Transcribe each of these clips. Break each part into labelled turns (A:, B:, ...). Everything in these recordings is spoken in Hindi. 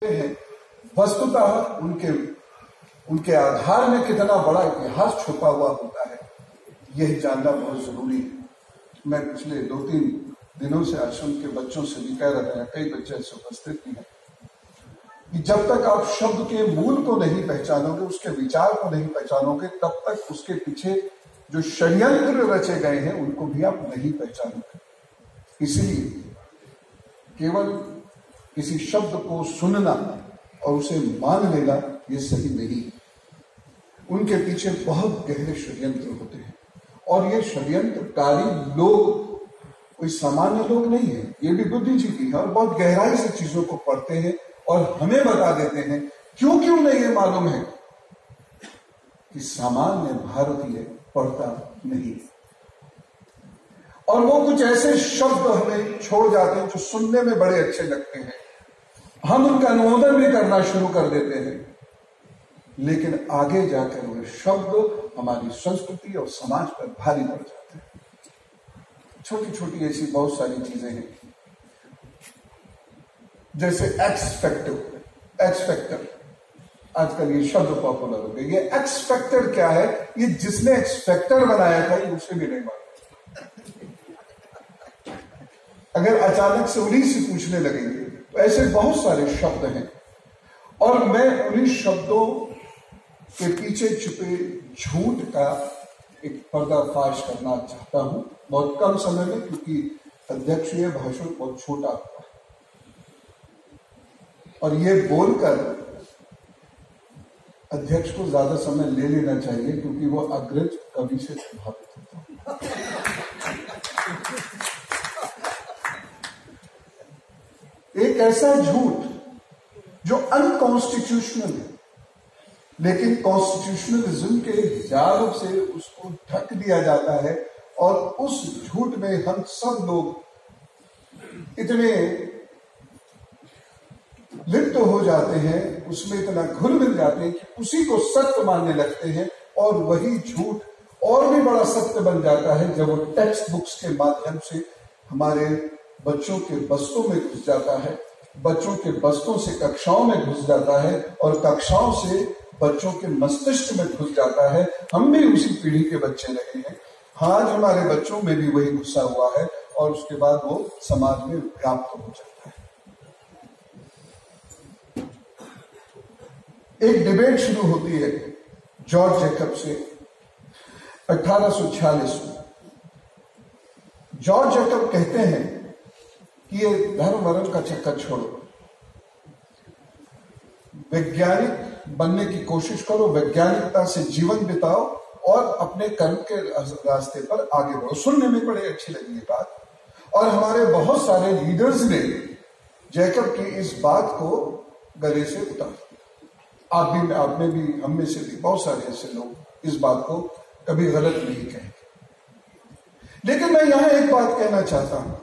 A: हैं, वस्तुतः उनके आधार में कितना बड़ा इतिहास छुपा हुआ होता है, यह जानना बहुत जरूरी है। मैं पिछले 2-3 दिनों से आश्रम के बच्चों से भी कह रहे हैं, कई बच्चे ऐसे उपस्थित भी हैं, कि जब तक आप शब्द के मूल को नहीं पहचानोगे, उसके विचार को नहीं पहचानोगे, तब तक उसके पीछे जो षड्यंत्र रचे गए हैं उनको भी आप नहीं पहचानोगे। इसलिए केवल किसी शब्द को सुनना और उसे मान लेना ये सही नहीं है। उनके पीछे बहुत गहरे षड्यंत्र होते हैं, और ये षड्यंत्रकारी लोग कोई सामान्य लोग नहीं है, ये भी बुद्धिजीवी है और बहुत गहराई से चीजों को पढ़ते हैं और हमें बता देते हैं। क्यों उन्हें ये मालूम है कि सामान्य भारतीय पढ़ता नहीं, और वो कुछ ऐसे शब्द हमें छोड़ जाते हैं जो सुनने में बड़े अच्छे लगते हैं, हम उनका अनुमोदन भी करना शुरू कर देते हैं, लेकिन आगे जाकर वो शब्द हमारी संस्कृति और समाज पर भारी पड़ जाते हैं। छोटी छोटी ऐसी बहुत सारी चीजें हैं, जैसे एक्स फैक्टर, आजकल ये शब्द पॉपुलर हो गए। ये एक्स फैक्टर क्या है? ये जिसने एक्स फैक्टर बनाया था ये उसे भी नहीं मालूम। अगर अचानक से उन्हीं से पूछने लगेंगे तो ऐसे बहुत सारे शब्द हैं, और मैं उन्हीं शब्दों के पीछे छुपे झूठ का एक पर्दाफाश करना चाहता हूं बहुत कम समय में, क्योंकि अध्यक्ष ये भाषण बहुत छोटा हुआ है, और ये बोलकर अध्यक्ष को ज्यादा समय ले लेना चाहिए, क्योंकि वो अग्रज कवि से प्रभावित होता है। एक ऐसा झूठ जो अनकॉन्स्टिट्यूशनल है, लेकिन कॉन्स्टिट्यूशनलिज्म के हिजाब से उसको ढक दिया जाता है, और उस झूठ में हम सब लोग इतने लिप्त हो जाते हैं, उसमें इतना घुल मिल जाते हैं कि उसी को सत्य मानने लगते हैं, और वही झूठ और भी बड़ा सत्य बन जाता है जब वो टेक्स्ट बुक्स के माध्यम से हमारे बच्चों के बस्तों में घुस जाता है, बच्चों के बस्तों से कक्षाओं में घुस जाता है, और कक्षाओं से बच्चों के मस्तिष्क में घुस जाता है। हम भी उसी पीढ़ी के बच्चे रहे हैं, आज हमारे बच्चों में भी वही घुसा हुआ है, और उसके बाद वो समाज में व्याप्त हो जाता है। एक डिबेट शुरू होती है जॉर्ज जैकब से 1846 में। जॉर्ज जैकब कहते हैं कि ये धर्म वर्म का चक्कर छोड़ो, वैज्ञानिक बनने की कोशिश करो, वैज्ञानिकता से जीवन बिताओ और अपने कर्म के रास्ते पर आगे बढ़ो। सुनने में बड़ी अच्छी लगी ये बात, और हमारे बहुत सारे लीडर्स ने जैकब की इस बात को गले से उतार दिया। आपने भी, हम में से भी बहुत सारे ऐसे लोग इस बात को कभी गलत नहीं कहेंगे। लेकिन मैं यहां एक बात कहना चाहता हूं,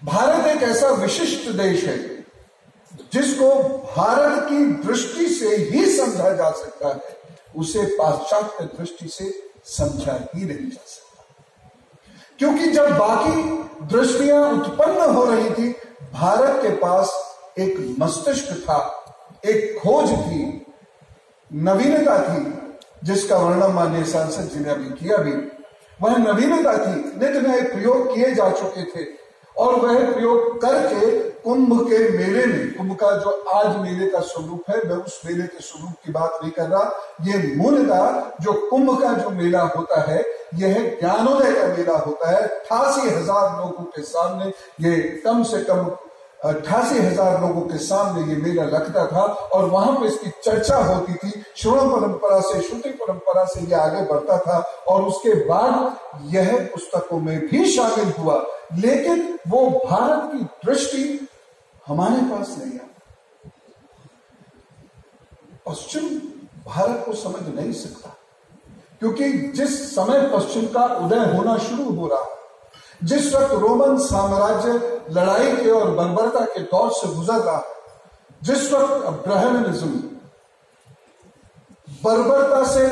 A: भारत एक ऐसा विशिष्ट देश है जिसको भारत की दृष्टि से ही समझा जा सकता है, उसे पाश्चात्य दृष्टि से समझा ही नहीं जा सकता। क्योंकि जब बाकी दृष्टियां उत्पन्न हो रही थी, भारत के पास एक मस्तिष्क था, एक खोज थी, नवीनता थी, जिसका वर्णन माननीय सांसद जी ने अभी किया भी। वह नवीनता थी, नित नए प्रयोग किए जा चुके थे, और वह प्रयोग करके कुंभ के मेले में, कुंभ का जो आज मेले का स्वरूप है, मैं उस मेले के स्वरूप की बात नहीं कर रहा, ये मूलतः जो कुंभ का जो मेला होता है, यह ज्ञानोदय का मेला होता है। 88,000 लोगों के सामने, ये कम से कम 88,000 लोगों के सामने ये मेला लगता था, और वहां पे इसकी चर्चा होती थी, श्रवण परंपरा से, श्रुति परंपरा से ये आगे बढ़ता था, और उसके बाद यह पुस्तकों में भी शामिल हुआ। लेकिन वो भारत की दृष्टि हमारे पास नहीं आई। पश्चिम भारत को समझ नहीं सकता, क्योंकि जिस समय पश्चिम का उदय होना शुरू हो रहा, जिस वक्त रोमन साम्राज्य लड़ाई के और बर्बरता के दौर से गुजर रहा, जिस वक्त ब्राह्मणिज्म बर्बरता से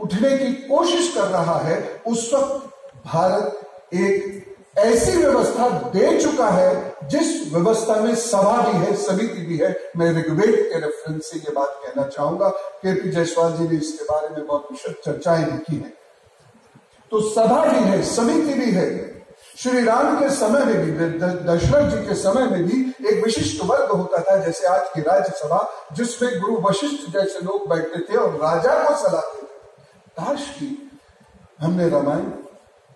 A: उठने की कोशिश कर रहा है, उस वक्त भारत एक ऐसी व्यवस्था दे चुका है जिस व्यवस्था में सभा भी है, समिति भी है। मैं ऋग्वेद के रेफरेंस से ये बात कहना चाहूंगा। केपी जायसवाल जी ने इसके बारे में बहुत विशद चर्चाएं भी की हैं। तो सभा भी है, समिति भी है। श्री राम के समय में भी, दशरथ जी के समय में भी एक विशिष्ट वर्ग होता था, जैसे आज की राज्यसभा, जिसमें गुरु वशिष्ठ जैसे लोग बैठते थे और राजा को सलाह देते थे। काश की हमने रामायण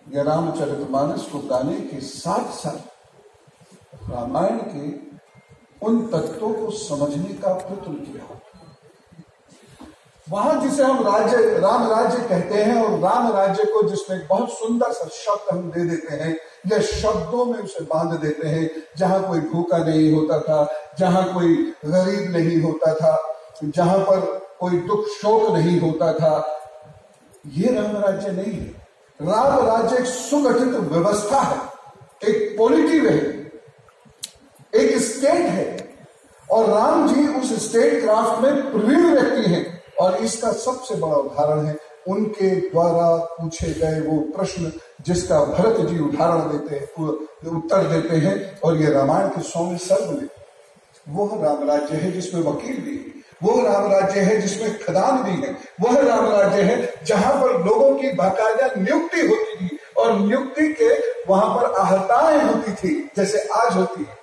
A: या रामचरितमानस को गाने के साथ साथ रामायण के उन तत्वों को समझने का प्रयत्न किया। वहां जिसे हम राम राज्य कहते हैं, और राम राज्य को जिसमें बहुत सुंदर सा शब्द हम दे देते हैं या शब्दों में उसे बांध देते हैं, जहां कोई भूखा नहीं होता था, जहां कोई गरीब नहीं होता था, जहां पर कोई दुख शोक नहीं होता था, ये राम राज्य नहीं है। राम राज्य एक सुगठित व्यवस्था है, एक पॉलिटी है, एक स्टेट है, और राम जी उस स्टेट क्राफ्ट में प्रवीण व्यक्ति हैं। और इसका सबसे बड़ा उदाहरण है उनके द्वारा पूछे गए वो प्रश्न, जिसका भरत जी उदाहरण देते हैं, उत्तर देते हैं। और ये रामायण के 100वें सर्ग में वो राम राज्य है जिसमें वकील भी है, वो राम राज्य है जिसमें खदान भी है, वह राम राज्य है जहां पर लोगों की बाकायदा नियुक्ति होती थी, और नियुक्ति के वहां पर आहताएं होती थी जैसे आज होती है,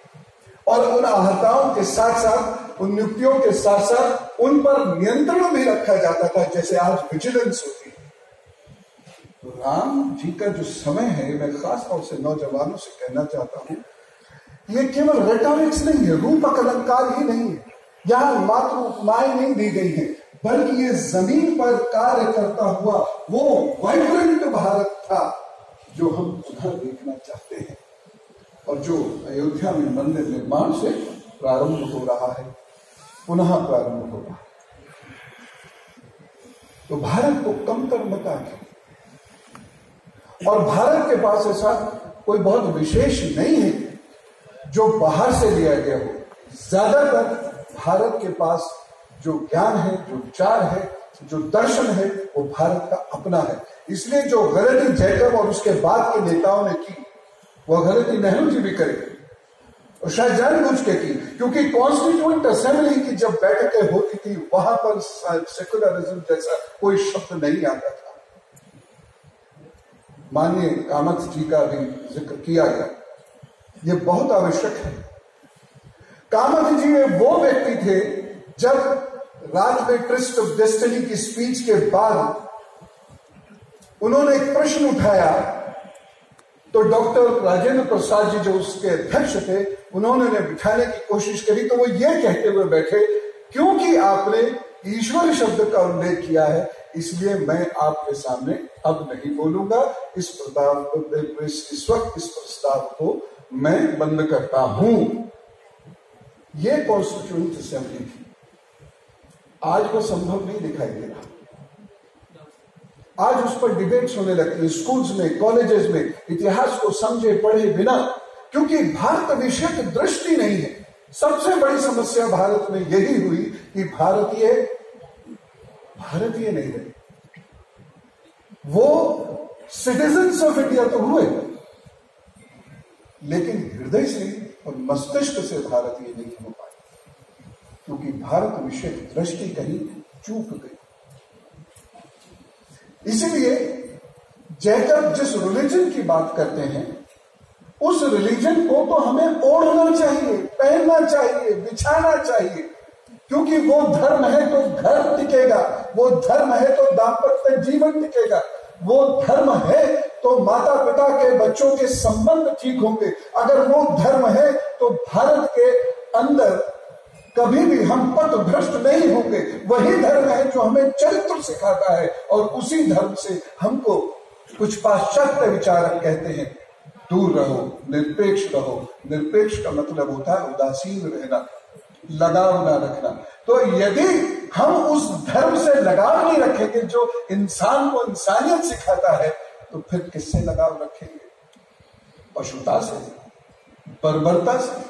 A: और उन आहताओं के साथ साथ, उन नियुक्तियों के साथ साथ उन पर नियंत्रण भी रखा जाता था जैसे आज विजिलेंस होती है। तो राम जी का जो समय है, मैं खास तौर से नौजवानों से कहना चाहता हूं, ये केवल रेटोरिक्स नहीं है, रूपक अलंकार ही नहीं है, यहां मात्र उपमाएं नहीं दी गई है, बल्कि ये जमीन पर कार्य करता हुआ वो वाइब्रेंट भारत था जो हम पुनः देखना चाहते हैं, और जो अयोध्या में मंदिर निर्माण से प्रारंभ हो रहा है, पुनः प्रारंभ हो रहा है। तो भारत को कमतर मत आके, और भारत के पास ऐसा कोई बहुत विशेष नहीं है जो बाहर से लिया गया हो। ज्यादातर भारत के पास जो ज्ञान है, जो विचार है, जो दर्शन है, वो भारत का अपना है। इसलिए जो गलती जैकब और उसके बाद के नेताओं ने की, वह गलती नेहरू जी भी करेंगे, और शायद जानबूझ के की, क्योंकि कॉन्स्टिट्यूएंट असेंबली की जब बैठकें होती थी वहां पर सेकुलरिज्म जैसा कोई शब्द नहीं आता था। माननीय कामत जी का भी जिक्र किया गया, ये बहुत आवश्यक है। कामत जी वो व्यक्ति थे, जब राज में ट्रिस्ट ऑफ डेस्टिनी की स्पीच के बाद उन्होंने एक प्रश्न उठाया, तो डॉक्टर राजेंद्र प्रसाद जी जो उसके अध्यक्ष थे, उन्होंने बिठाने की कोशिश करी, तो वो ये कहते हुए बैठे, क्योंकि आपने ईश्वर शब्द का उल्लेख किया है, इसलिए मैं आपके सामने अब नहीं बोलूंगा, इस वक्त इस प्रस्ताव को मैं बंद करता हूं। ये कॉन्स्टिट्यूएंट असेंबली थी। आज वो संभव नहीं दिखाई दे रहा। आज उस पर डिबेट्स होने लगती है स्कूल्स में, कॉलेजेस में, इतिहास को समझे पढ़े बिना, क्योंकि भारत विषयक दृष्टि नहीं है। सबसे बड़ी समस्या भारत में यही हुई कि भारतीय नहीं रहे। वो सिटीजन्स ऑफ इंडिया तो हुए, लेकिन हृदय से और मस्तिष्क से भारतीय नहीं हो पाए, क्योंकि भारत विषयक दृष्टि कहीं चूक गई। इसीलिए जैकब जिस रिलीजन की बात करते हैं, उस रिलीजन को तो हमें ओढ़ना चाहिए, पहनना चाहिए, बिछाना चाहिए, क्योंकि वो धर्म है तो घर टिकेगा, वो धर्म है तो दाम्पत्य जीवन टिकेगा, वो धर्म है तो माता पिता के बच्चों के संबंध ठीक होंगे। अगर वो धर्म है तो भारत के अंदर कभी भी हम पथ भ्रष्ट नहीं होंगे। वही धर्म है जो हमें चरित्र सिखाता है, और उसी धर्म से हमको कुछ पाश्चात्य विचारक कहते हैं दूर रहो, निरपेक्ष रहो। निरपेक्ष का मतलब होता है उदासीन रहना, लगाव ना रखना। तो यदि हम उस धर्म से लगाव नहीं रखेंगे जो इंसान को इंसानियत सिखाता है, तो फिर किससे लगाव रखेंगे? पशुता से, बर्बरता से।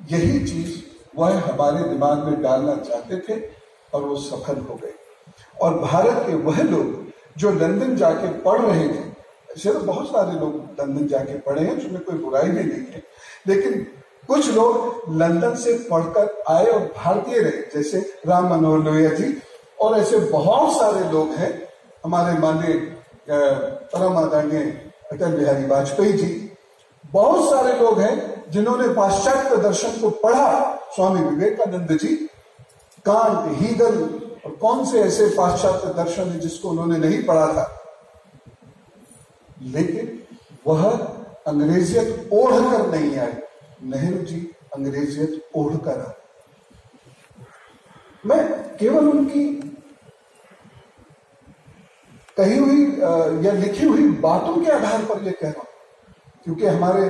A: यही चीज वह हमारे दिमाग में डालना चाहते थे, और वो सफल हो गए। और भारत के वह लोग जो लंदन जाके पढ़ रहे थे ऐसे तो बहुत सारे लोग लंदन जाके पढ़े हैं, उसमें कोई बुराई भी नहीं है, लेकिन कुछ लोग लंदन से पढ़कर आए और भारतीय रहे, जैसे राम मनोहर लोहिया जी, और ऐसे बहुत सारे लोग हैं, हमारे माननीय परम आदरणीय अटल बिहारी वाजपेयी जी, बहुत सारे लोग हैं जिन्होंने पाश्चात्य दर्शन को पढ़ा, स्वामी विवेकानंद जी, कांट, हीगल और कौन से ऐसे पाश्चात्य दर्शन है जिसको उन्होंने नहीं पढ़ा था, लेकिन वह अंग्रेजियत ओढ़कर नहीं आए। नेहरू जी अंग्रेजियत ओढ़कर आए। मैं केवल उनकी कही हुई या लिखी हुई बातों के आधार पर यह कह रहा हूं, क्योंकि हमारे